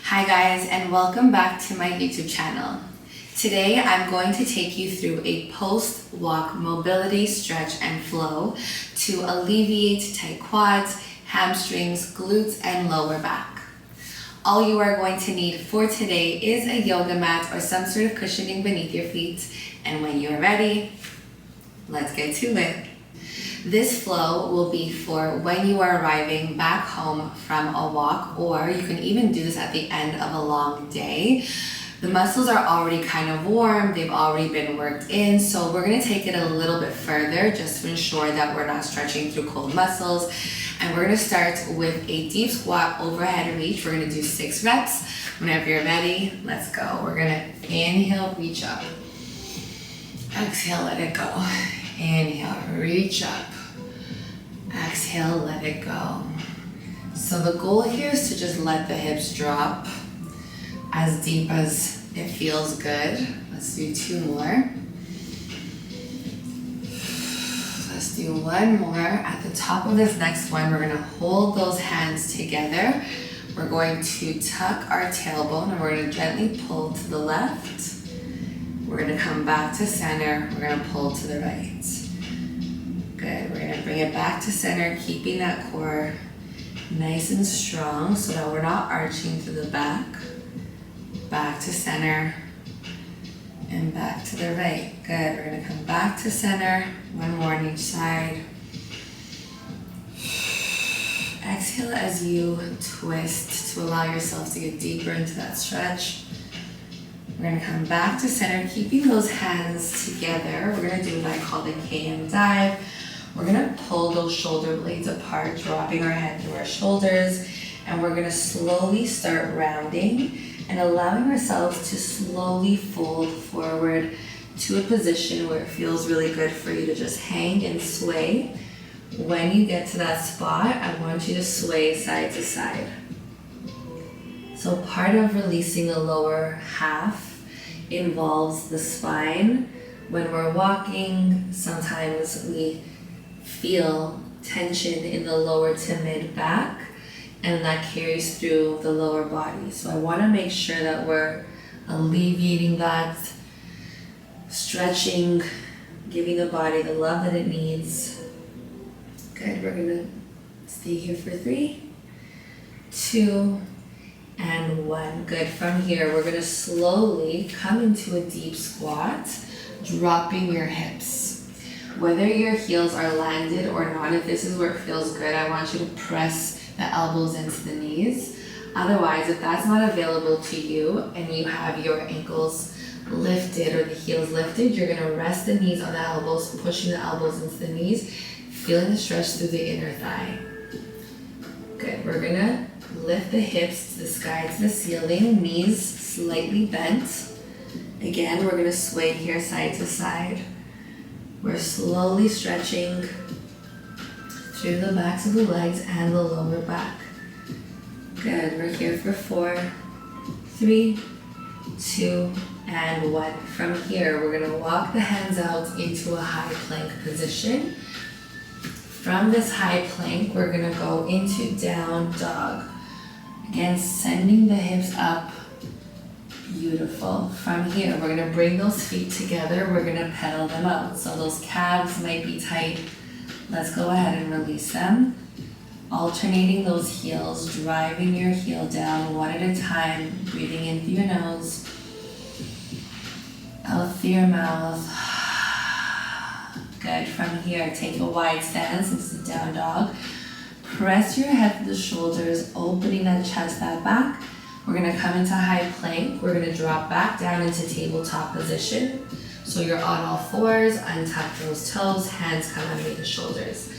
Hi guys, and welcome back to my YouTube channel. Today I'm going to take you through a post-walk mobility stretch and flow to alleviate tight quads, hamstrings, glutes, and lower back. All you are going to need for today is a yoga mat or some sort of cushioning beneath your feet, and when you're ready, let's get to it. This flow will be for when you are arriving back home from a walk, or you can even do this at the end of a long day. The muscles are already kind of warm, they've already been worked in, so we're gonna take it a little bit further just to ensure that we're not stretching through cold muscles. And we're gonna start with a deep squat overhead reach. We're gonna do 6 reps. Whenever you're ready, let's go. We're gonna inhale, reach up. Exhale, let it go. Inhale, reach up. Exhale, let it go. So the goal here is to just let the hips drop as deep as it feels good. Let's do 2 more. Let's do 1 more. At the top of this next one, we're gonna hold those hands together. We're going to tuck our tailbone and we're gonna gently pull to the left. We're gonna come back to center. We're gonna pull to the right. Good, we're gonna bring it back to center, keeping that core nice and strong so that we're not arching to the back. Back to center, and back to the right. Good, we're gonna come back to center, 1 more on each side. Exhale as you twist to allow yourself to get deeper into that stretch. We're gonna come back to center, keeping those hands together. We're gonna do what I call the KM dive. We're gonna pull those shoulder blades apart, dropping our head through our shoulders, and we're gonna slowly start rounding and allowing ourselves to slowly fold forward to a position where it feels really good for you to just hang and sway. When you get to that spot, I want you to sway side to side. So part of releasing the lower half involves the spine. When we're walking, sometimes we feel tension in the lower to mid back, and that carries through the lower body. So I want to make sure that we're alleviating that, stretching, giving the body the love that it needs. Good, we're gonna stay here for 3, 2, and 1. Good, from here, we're gonna slowly come into a deep squat, dropping your hips. Whether your heels are landed or not, if this is where it feels good, I want you to press the elbows into the knees. Otherwise, if that's not available to you and you have your ankles lifted or the heels lifted, you're gonna rest the knees on the elbows, pushing the elbows into the knees, feeling the stretch through the inner thigh. Good, we're gonna lift the hips to the sky, to the ceiling, knees slightly bent. Again, we're gonna sway here side to side. We're slowly stretching through the backs of the legs and the lower back. Good, we're here for 4, 3, 2, and 1. From here, we're gonna walk the hands out into a high plank position. From this high plank, we're gonna go into down dog. Again, sending the hips up. Beautiful. From here, we're gonna bring those feet together. We're gonna pedal them out. So those calves might be tight. Let's go ahead and release them. Alternating those heels, driving your heel down 1 at a time, breathing in through your nose, out through your mouth. Good. From here, take a wide stance. This is down dog. Press your head to the shoulders, opening that chest, that back. We're gonna come into high plank. We're gonna drop back down into tabletop position. So you're on all 4s, untuck those toes, hands come underneath the shoulders.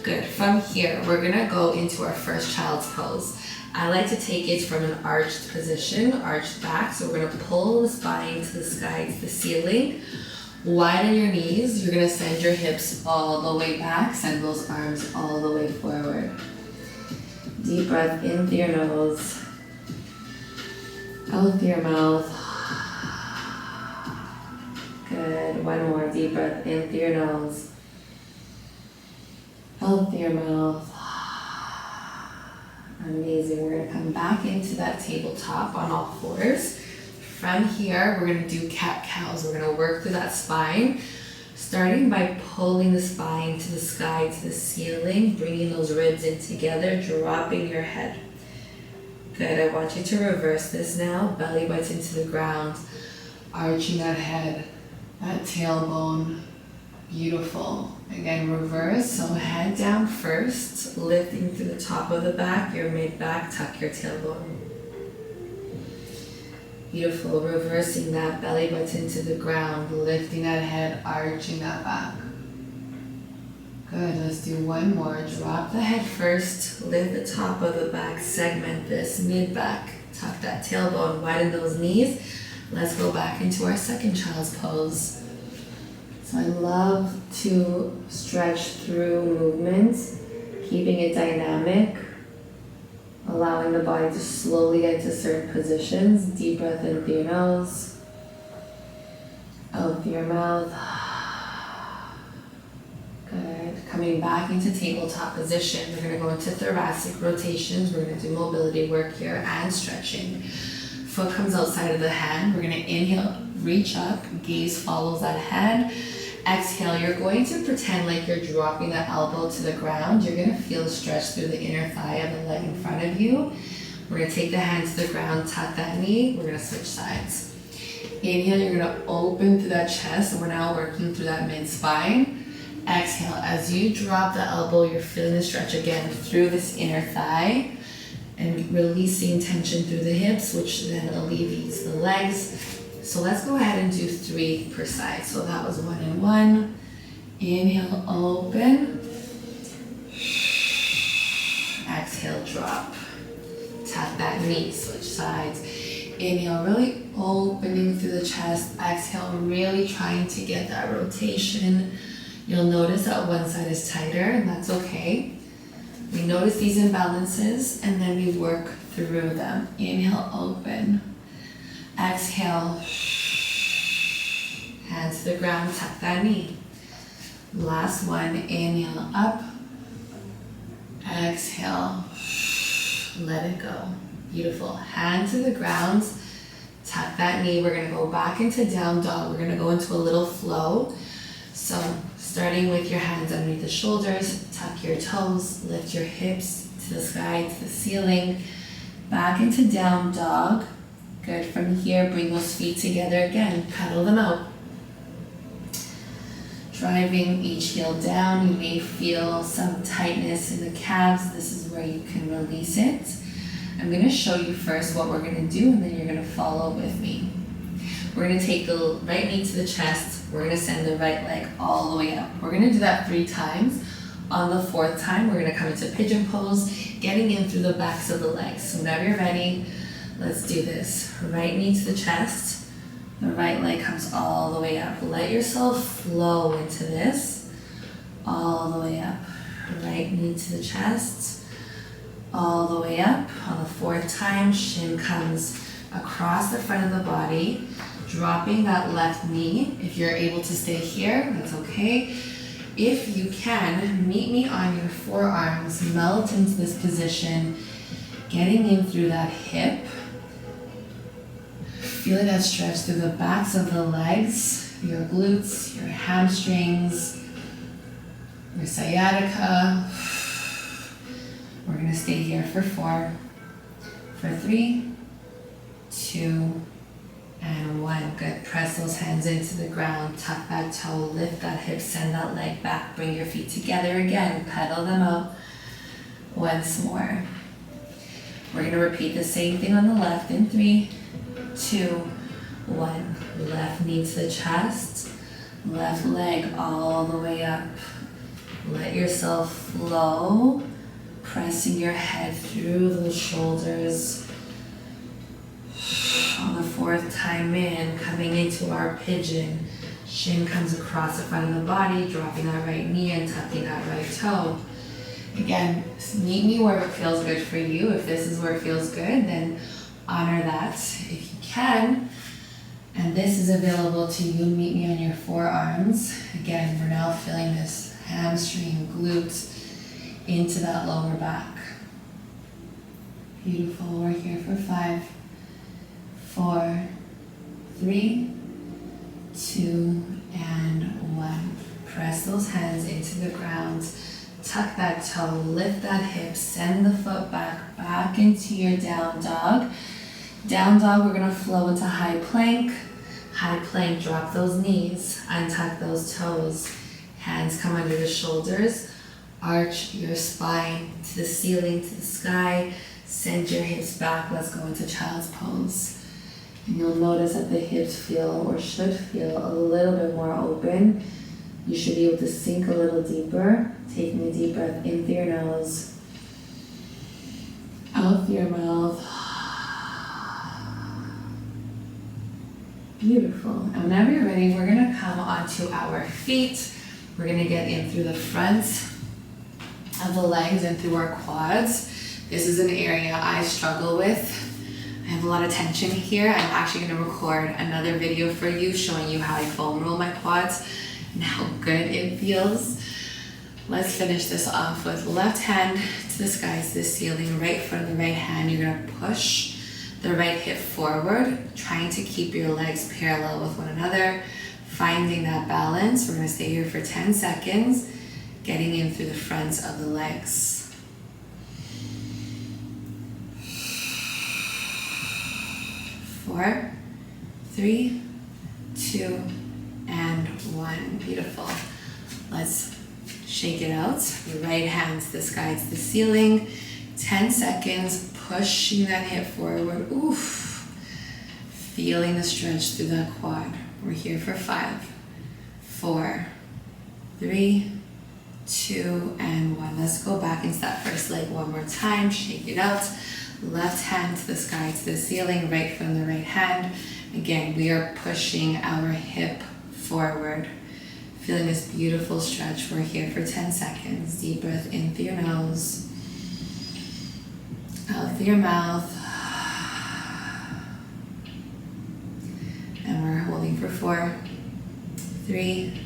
Good, from here, we're gonna go into our first child's pose. I like to take it from an arched position, arched back. So we're gonna pull the spine to the sky, to the ceiling. Widen your knees. You're gonna send your hips all the way back, send those arms all the way forward. Deep breath in through your nose. Out through your mouth. Good. 1 more deep breath in through your nose. Out through your mouth. Amazing. We're gonna come back into that tabletop on all fours. From here, we're gonna do cat-cows. We're gonna work through that spine, starting by pulling the spine to the sky, to the ceiling, bringing those ribs in together, dropping your head. Good, I want you to reverse this now. Belly butts into the ground, arching that head, that tailbone. Beautiful. Again, reverse, so head down first, lifting through the top of the back, your mid-back, tuck your tailbone. Beautiful, reversing that, belly butts into the ground, lifting that head, arching that back. Good, let's do one more. Drop the head first, lift the top of the back, segment this, mid-back, tuck that tailbone, widen those knees. Let's go back into our second child's pose. So I love to stretch through movements, keeping it dynamic, allowing the body to slowly get into certain positions. Deep breath in through your nose, out through your mouth. Good. Coming back into tabletop position. We're gonna go into thoracic rotations. We're gonna do mobility work here and stretching. Foot comes outside of the hand. We're gonna inhale, reach up, gaze follows that head. Exhale, you're going to pretend like you're dropping that elbow to the ground. You're gonna feel a stretch through the inner thigh of the leg in front of you. We're gonna take the hand to the ground, tuck that knee. We're gonna switch sides. Inhale, you're gonna open through that chest, and we're now working through that mid-spine. Exhale, as you drop the elbow, you're feeling the stretch again through this inner thigh and releasing tension through the hips, which then alleviates the legs. So let's go ahead and do 3 per side. So that was 1 and 1. Inhale, open. Exhale, drop. Tap that knee, switch sides. Inhale, really opening through the chest. Exhale, really trying to get that rotation. You'll notice that one side is tighter, and that's okay. We notice these imbalances, and then we work through them. Inhale, open. Exhale, hands to the ground, tuck that knee. Last one, inhale up. Exhale, let it go. Beautiful. Hand to the ground, tuck that knee. We're gonna go back into down dog. We're gonna go into a little flow. So starting with your hands underneath the shoulders, tuck your toes, lift your hips to the sky, to the ceiling. Back into down dog. Good. From here, bring those feet together again. Pedal them out. Driving each heel down. You may feel some tightness in the calves. This is where you can release it. I'm going to show you first what we're going to do, and then you're going to follow with me. We're going to take the right knee to the chest. We're going to send the right leg all the way up. We're going to do that 3 times. On the 4th time, we're going to come into pigeon pose, getting in through the backs of the legs. So whenever you're ready, let's do this. Right knee to the chest. The right leg comes all the way up. Let yourself flow into this. All the way up. Right knee to the chest. All the way up. On the 4th time, shin comes across the front of the body, dropping that left knee. If you're able to stay here, that's okay. If you can, meet me on your forearms, melt into this position, getting in through that hip. Feeling that stretch through the backs of the legs, your glutes, your hamstrings, your sciatica. We're gonna stay here for 4, for 3, 2, and 1. Good. Press those hands into the ground, tuck that toe, lift that hip, send that leg back, bring your feet together again, pedal them out. Once more. We're gonna repeat the same thing on the left in 3, 2, 1. Left knee to the chest, left leg all the way up. Let yourself flow, pressing your head through those shoulders. On the 4th time in, coming into our pigeon, shin comes across the front of the body, dropping that right knee and tucking that right toe. Again, meet me where it feels good for you. If this is where it feels good, then honor that if you can. And this is available to you. Meet me on your forearms. Again, we're now feeling this hamstring, glutes into that lower back. Beautiful. We're here for 5, 4, 3, 2, and 1. Press those hands into the ground. Tuck that toe, lift that hip, send the foot back into your down dog. Down dog, we're gonna flow into high plank. High plank, drop those knees, untuck those toes. Hands come under the shoulders. Arch your spine to the ceiling, to the sky. Send your hips back. Let's go into child's pose. And you'll notice that the hips feel, or should feel, a little bit more open. You should be able to sink a little deeper. Taking a deep breath in through your nose, out through your mouth. Beautiful. And whenever you're ready, we're gonna come onto our feet. We're gonna get in through the front of the legs and through our quads. This is an area I struggle with. I have a lot of tension here. I'm actually gonna record another video for you showing you how I foam roll my quads and how good it feels. Let's finish this off with left hand to the sky, to the ceiling, right foot on the right hand. You're gonna push the right hip forward, trying to keep your legs parallel with one another, finding that balance. We're gonna stay here for 10 seconds, getting in through the fronts of the legs. 4, 3, 2, and 1. Beautiful. Let's shake it out. Your right hand to the sky, to the ceiling. 10 seconds, pushing that hip forward. Oof. Feeling the stretch through that quad. We're here for 5, 4, 3, 2, and 1. Let's go back into that first leg one more time. Shake it out. Left hand to the sky, to the ceiling, right from the right hand. Again, we are pushing our hip forward. Feeling this beautiful stretch. We're here for 10 seconds. Deep breath in through your nose, out through your mouth. And we're holding for 4, 3,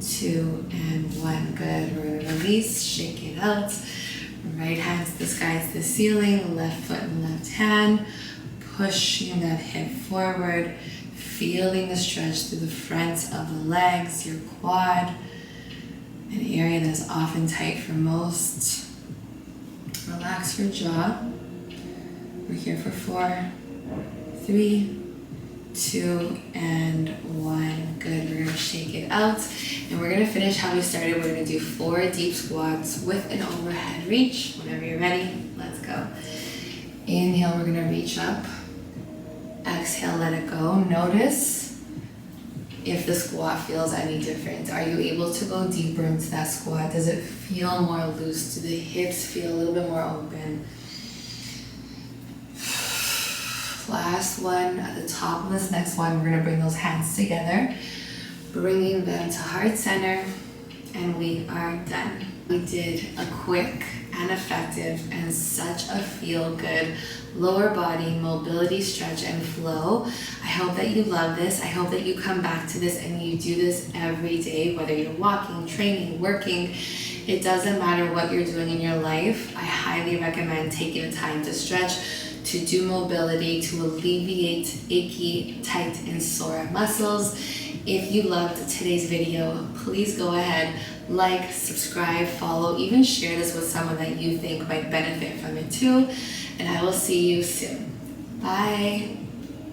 2, and 1. Good. We're gonna release, shake it out. Right hand to the sky, to the ceiling, left foot and left hand. Pushing that hip forward. Feeling the stretch through the fronts of the legs, your quad, an area that is often tight for most. Relax your jaw. We're here for 4, 3, 2, and 1. Good. We're gonna shake it out, and we're gonna finish how we started. We're gonna do 4 deep squats with an overhead reach. Whenever you're ready, let's go. Inhale, we're gonna reach up. Exhale, let it go. Notice if the squat feels any different. Are you able to go deeper into that squat? Does it feel more loose? Do the hips feel a little bit more open? Last one. At the top of this next one, we're gonna bring those hands together, bringing them to heart center, and we are done. We did a quick and effective and such a feel-good lower body mobility stretch and flow. I hope that you love this. I hope that you come back to this and you do this every day, whether you're walking, training, working. It doesn't matter what you're doing in your life. I highly recommend taking the time to stretch, to do mobility, to alleviate achy, tight, and sore muscles. If you loved today's video, please go ahead, like, subscribe, follow, even share this with someone that you think might benefit from it too. And I will see you soon. Bye.